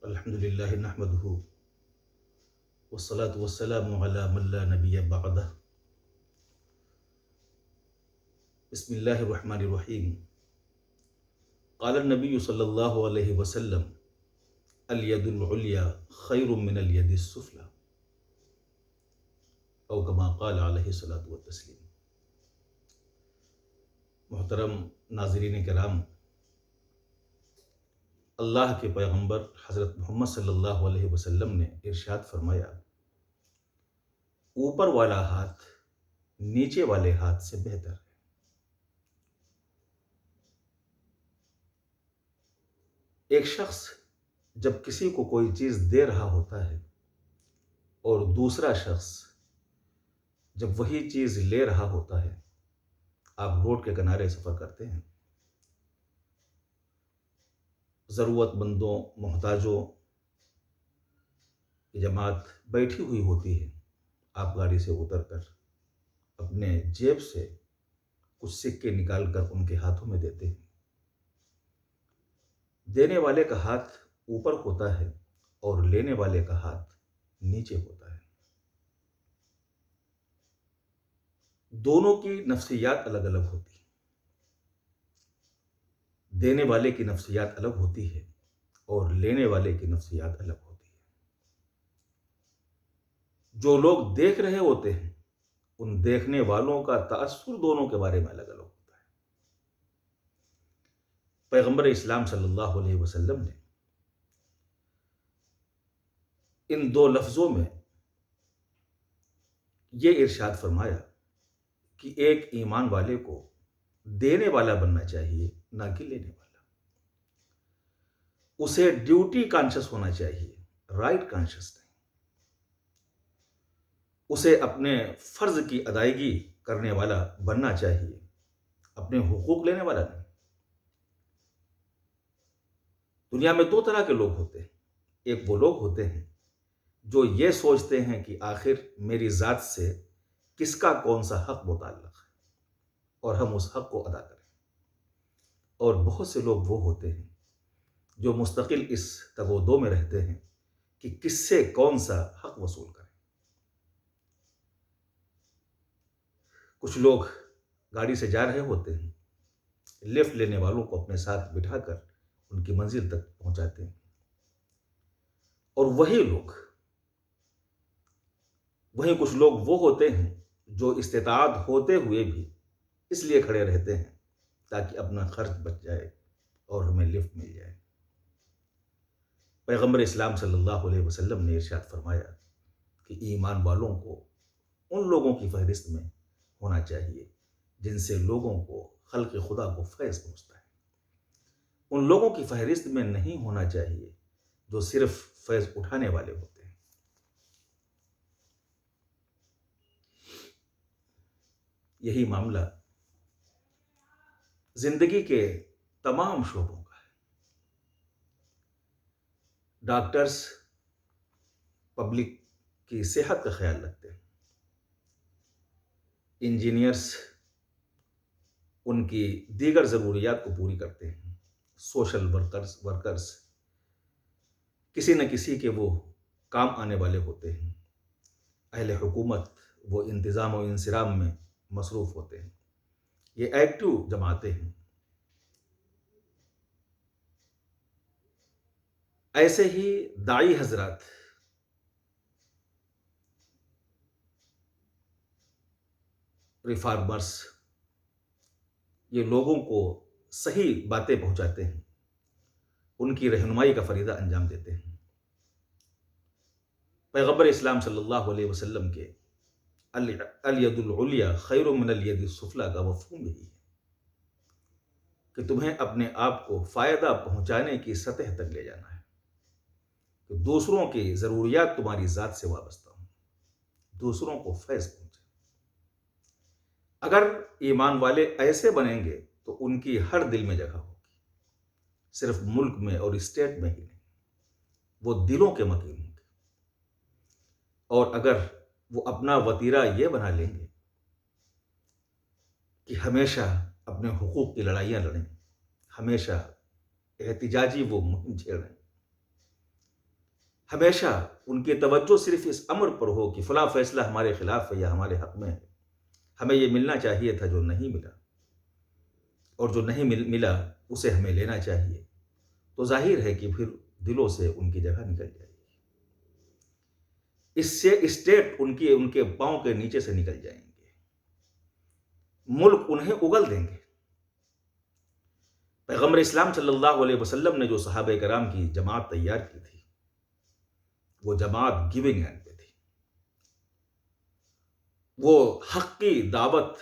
الحمد للہ نحمدہ والصلاة والسلام علی من لا نبی بعدہ. بسم اللہ الرحمن الرحیم. قال النبی صلی اللہ علیہ وسلم الید العلیٰ خیر من الید السفلی او کما قال علیہ الصلاۃ والتسلیم. محترم ناظرین کرام، اللہ کے پیغمبر حضرت محمد صلی اللہ علیہ وسلم نے ارشاد فرمایا، اوپر والا ہاتھ نیچے والے ہاتھ سے بہتر ہے. ایک شخص جب کسی کو کوئی چیز دے رہا ہوتا ہے اور دوسرا شخص جب وہی چیز لے رہا ہوتا ہے، آپ روڈ کے کنارے سفر کرتے ہیں، ضرورت مندوں محتاجوں کی جماعت بیٹھی ہوئی ہوتی ہے، آپ گاڑی سے اتر کر اپنے جیب سے کچھ سکے نکال کر ان کے ہاتھوں میں دیتے ہیں. دینے والے کا ہاتھ اوپر ہوتا ہے اور لینے والے کا ہاتھ نیچے ہوتا ہے. دونوں کی نفسیات الگ الگ ہوتی ہیں. دینے والے کی نفسیات الگ ہوتی ہے اور لینے والے کی نفسیات الگ ہوتی ہے. جو لوگ دیکھ رہے ہوتے ہیں ان دیکھنے والوں کا تأثر دونوں کے بارے میں الگ الگ ہوتا ہے. پیغمبر اسلام صلی اللہ علیہ وسلم نے ان دو لفظوں میں یہ ارشاد فرمایا کہ ایک ایمان والے کو دینے والا بننا چاہیے، نہ کہ لینے والا. اسے ڈیوٹی کانشس ہونا چاہیے، رائٹ کانشس نہیں. اسے اپنے فرض کی ادائیگی کرنے والا بننا چاہیے، اپنے حقوق لینے والا نہیں. دنیا میں دو طرح کے لوگ ہوتے ہیں. ایک وہ لوگ ہوتے ہیں جو یہ سوچتے ہیں کہ آخر میری ذات سے کس کا کون سا حق متعلق ہے اور ہم اس حق کو ادا کریں. اور بہت سے لوگ وہ ہوتے ہیں جو مستقل اس تگ و دو میں رہتے ہیں کہ کس سے کون سا حق وصول کریں. کچھ لوگ گاڑی سے جا رہے ہوتے ہیں، لفٹ لینے والوں کو اپنے ساتھ بٹھا کر ان کی منزل تک پہنچاتے ہیں، اور وہیں کچھ لوگ وہ ہوتے ہیں جو استطاعت ہوتے ہوئے بھی اس لیے کھڑے رہتے ہیں تاکہ اپنا خرچ بچ جائے اور ہمیں لفٹ مل جائے. پیغمبر اسلام صلی اللہ علیہ وسلم نے ارشاد فرمایا کہ ایمان والوں کو ان لوگوں کی فہرست میں ہونا چاہیے جن سے لوگوں کو خلق خدا کو فیض پہنچتا ہے. ان لوگوں کی فہرست میں نہیں ہونا چاہیے جو صرف فیض اٹھانے والے ہوتے ہیں. یہی معاملہ زندگی کے تمام شعبوں کا ہے. ڈاکٹرز پبلک کی صحت کا خیال رکھتے ہیں، انجینئرز ان کی دیگر ضروریات کو پوری کرتے ہیں، سوشل ورکرز کسی نہ کسی کے وہ کام آنے والے ہوتے ہیں، اہل حکومت وہ انتظام و انصرام میں مصروف ہوتے ہیں. یہ ایکٹیو جماعتیں ہیں. ایسے ہی داعی حضرات ریفارمرز یہ لوگوں کو صحیح باتیں پہنچاتے ہیں، ان کی رہنمائی کا فریضہ انجام دیتے ہیں. پیغمبر اسلام صلی اللہ علیہ وسلم کے الید العلیٰ خیر من الید السفلی کا مفہوم یہی ہے کہ تمہیں اپنے آپ کو فائدہ پہنچانے کی سطح تک لے جانا ہے، کہ دوسروں کی ضروریات تمہاری ذات سے وابستہ ہوں، دوسروں کو فیض پہنچے. اگر ایمان والے ایسے بنیں گے تو ان کی ہر دل میں جگہ ہوگی، صرف ملک میں اور اسٹیٹ میں ہی نہیں، وہ دلوں کے مکین ہوں گے. اور اگر وہ اپنا وتیرہ یہ بنا لیں گے کہ ہمیشہ اپنے حقوق کی لڑائیاں لڑیں، ہمیشہ احتجاجی وہ مہم چھیڑیں، ہمیشہ ان کی توجہ صرف اس امر پر ہو کہ فلاں فیصلہ ہمارے خلاف ہے یا ہمارے حق میں ہے، ہمیں یہ ملنا چاہیے تھا جو نہیں ملا، اور جو نہیں ملا اسے ہمیں لینا چاہیے، تو ظاہر ہے کہ پھر دلوں سے ان کی جگہ نکل جائے گی، اس سے اسٹیٹ ان کے پاؤں کے نیچے سے نکل جائیں گے، ملک انہیں اگل دیں گے۔ پیغمبر اسلام صلی اللہ علیہ وسلم نے جو صحابہ کرام کی جماعت تیار کی تھی، وہ جماعت گیونگ اینڈ پہ تھی، وہ حق کی دعوت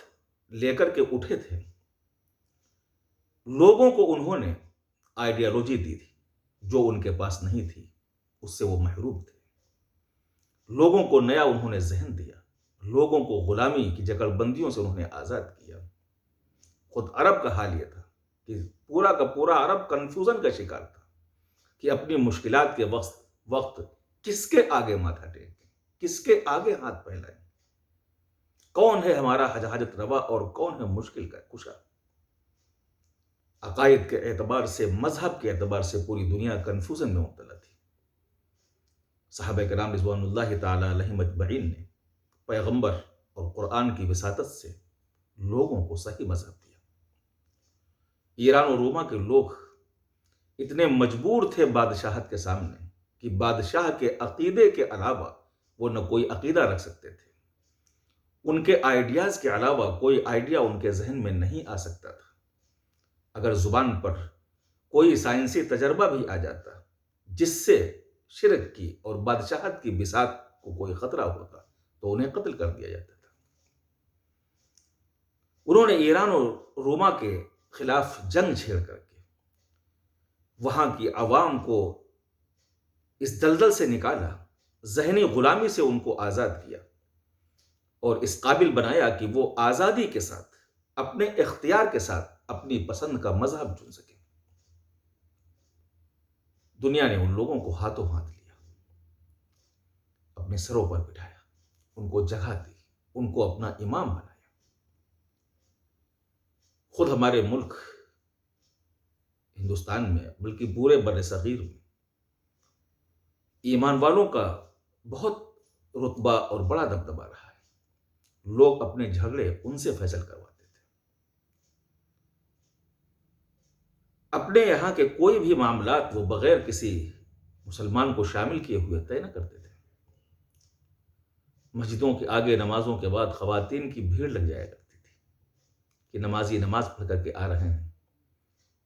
لے کر کے اٹھے تھے، لوگوں کو انہوں نے آئیڈیالوجی دی تھی جو ان کے پاس نہیں تھی، اس سے وہ محروم تھے، لوگوں کو نیا انہوں نے ذہن دیا، لوگوں کو غلامی کی جکڑ بندیوں سے انہوں نے آزاد کیا۔ خود عرب کا حال یہ تھا کہ پورا کا پورا عرب کنفیوژن کا شکار تھا کہ اپنی مشکلات کے وقت کس کے آگے ماتھا ٹیکیں، کس کے آگے ہاتھ پھیلائیں، کون ہے ہمارا حاجت روا اور کون ہے مشکل کا کشا۔ عقائد کے اعتبار سے، مذہب کے اعتبار سے پوری دنیا کنفیوژن میں مبتلا تھی۔ صحابہ کرام رضوان اللہ تعالی علیہم اجمعین نے پیغمبر اور قرآن کی وساطت سے لوگوں کو صحیح مذہب دیا۔ ایران اور روما کے لوگ اتنے مجبور تھے بادشاہت کے سامنے کہ بادشاہ کے عقیدے کے علاوہ وہ نہ کوئی عقیدہ رکھ سکتے تھے، ان کے آئیڈیاز کے علاوہ کوئی آئیڈیا ان کے ذہن میں نہیں آ سکتا تھا۔ اگر زبان پر کوئی سائنسی تجربہ بھی آ جاتا جس سے شرک کی اور بادشاہت کی بساط کو کوئی خطرہ ہوتا تو انہیں قتل کر دیا جاتا تھا۔ انہوں نے ایران اور روما کے خلاف جنگ چھیڑ کر کے وہاں کی عوام کو اس دلدل سے نکالا، ذہنی غلامی سے ان کو آزاد کیا اور اس قابل بنایا کہ وہ آزادی کے ساتھ، اپنے اختیار کے ساتھ اپنی پسند کا مذہب چن سکیں۔ دنیا نے ان لوگوں کو ہاتھوں ہاتھ لیا، اپنے سروں پر بٹھایا، ان کو جگہ دی، ان کو اپنا امام بنایا۔ خود ہمارے ملک ہندوستان میں بلکہ پورے بر صغیر میں ایمان والوں کا بہت رتبہ اور بڑا دبدبہ رہا ہے، لوگ اپنے جھگڑے ان سے فیصل کرواتے تھے، اپنے یہاں کے کوئی بھی معاملات وہ بغیر کسی مسلمان کو شامل کیے ہوئے طے نہ کرتے تھے۔ مسجدوں کے آگے نمازوں کے بعد خواتین کی بھیڑ لگ جایا کرتی تھی کہ نمازی نماز پڑھ کر کے آ رہے ہیں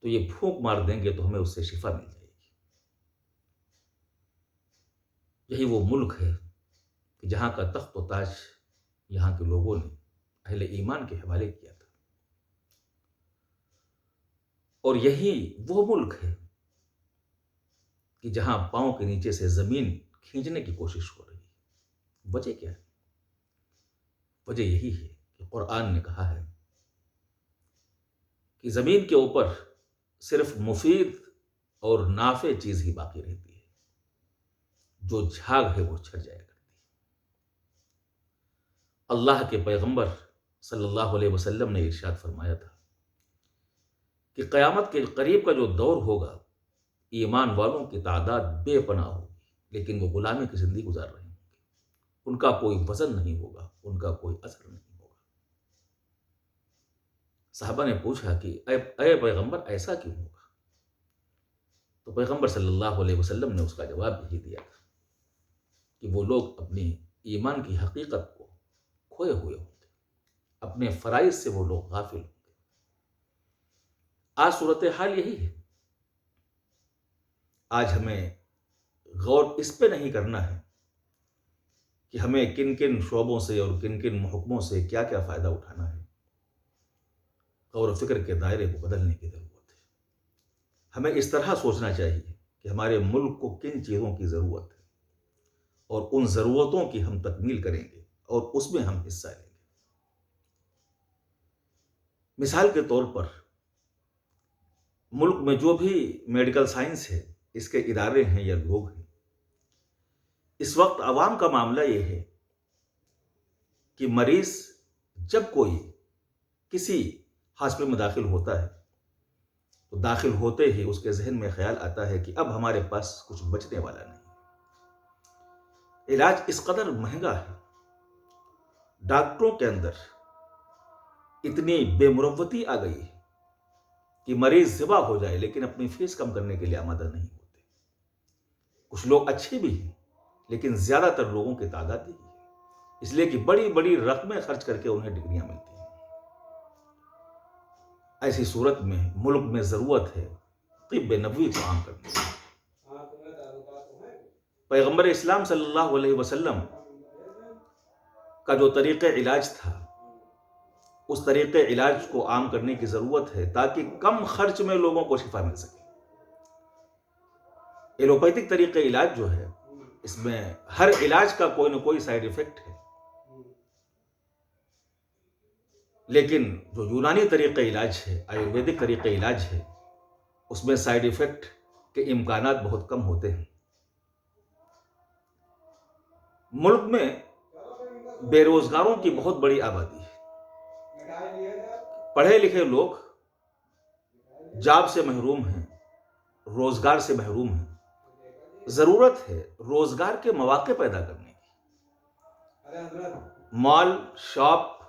تو یہ پھونک مار دیں گے تو ہمیں اس سے شفا مل جائے گی۔ یہی وہ ملک ہے کہ جہاں کا تخت و تاج یہاں کے لوگوں نے اہل ایمان کے حوالے کیا تھا، اور یہی وہ ملک ہے کہ جہاں پاؤں کے نیچے سے زمین کھینچنے کی کوشش ہو رہی ہے۔ وجہ کیا ہے؟ وجہ یہی ہے کہ قرآن نے کہا ہے کہ زمین کے اوپر صرف مفید اور نافع چیز ہی باقی رہتی ہے، جو جھاگ ہے وہ چھٹ جایا کرتی ہے۔ اللہ کے پیغمبر صلی اللہ علیہ وسلم نے ارشاد فرمایا تھا کہ قیامت کے قریب کا جو دور ہوگا، ایمان والوں کی تعداد بے پناہ ہوگی، لیکن وہ غلامی کی زندگی گزار رہے ہوں گے، ان کا کوئی وزن نہیں ہوگا، ان کا کوئی اثر نہیں ہوگا۔ صحابہ نے پوچھا کہ اے پیغمبر ایسا کیوں ہوگا؟ تو پیغمبر صلی اللہ علیہ وسلم نے اس کا جواب یہی دیا تھا کہ وہ لوگ اپنی ایمان کی حقیقت کو کھوئے ہوئے ہوں گے، اپنے فرائض سے وہ لوگ غافل ہوں گے۔ آج صورتحال یہی ہے۔ آج ہمیں غور اس پہ نہیں کرنا ہے کہ ہمیں کن کن شعبوں سے اور کن کن محکموں سے کیا کیا فائدہ اٹھانا ہے۔ غور و فکر کے دائرے کو بدلنے کی ضرورت ہے۔ ہمیں اس طرح سوچنا چاہیے کہ ہمارے ملک کو کن چیزوں کی ضرورت ہے اور ان ضرورتوں کی ہم تکمیل کریں گے اور اس میں ہم حصہ لیں گے۔ مثال کے طور پر ملک میں جو بھی میڈیکل سائنس ہے، اس کے ادارے ہیں یا لوگ ہیں، اس وقت عوام کا معاملہ یہ ہے کہ مریض جب کوئی کسی ہاسپٹل میں داخل ہوتا ہے تو داخل ہوتے ہی اس کے ذہن میں خیال آتا ہے کہ اب ہمارے پاس کچھ بچنے والا نہیں، علاج اس قدر مہنگا ہے، ڈاکٹروں کے اندر اتنی بے مروتی آ گئی کہ مریض ذبح ہو جائے لیکن اپنی فیس کم کرنے کے لیے آمادہ نہیں ہوتے۔ کچھ لوگ اچھے بھی ہیں لیکن زیادہ تر لوگوں کی تعداد ہی ہے، اس لیے کہ بڑی بڑی رقمیں خرچ کر کے انہیں ڈگریاں ملتی ہیں۔ ایسی صورت میں ملک میں ضرورت ہے طب نبوی کو عام کرنے کی۔ پیغمبر اسلام صلی اللہ علیہ وسلم کا جو طریقہ علاج تھا، اس طریقہ علاج کو عام کرنے کی ضرورت ہے تاکہ کم خرچ میں لوگوں کو شفا مل سکے۔ ایلوپیتھک طریقہ علاج جو ہے، اس میں ہر علاج کا کوئی نہ کوئی سائیڈ ایفیکٹ ہے، لیکن جو یونانی طریقہ علاج ہے، آیورویدک طریقہ علاج ہے، اس میں سائیڈ ایفیکٹ کے امکانات بہت کم ہوتے ہیں۔ ملک میں بے روزگاروں کی بہت بڑی آبادی ہے، پڑھے لکھے لوگ جاب سے محروم ہیں، روزگار سے محروم ہیں۔ ضرورت ہے روزگار کے مواقع پیدا کرنے کی۔ مال، شاپ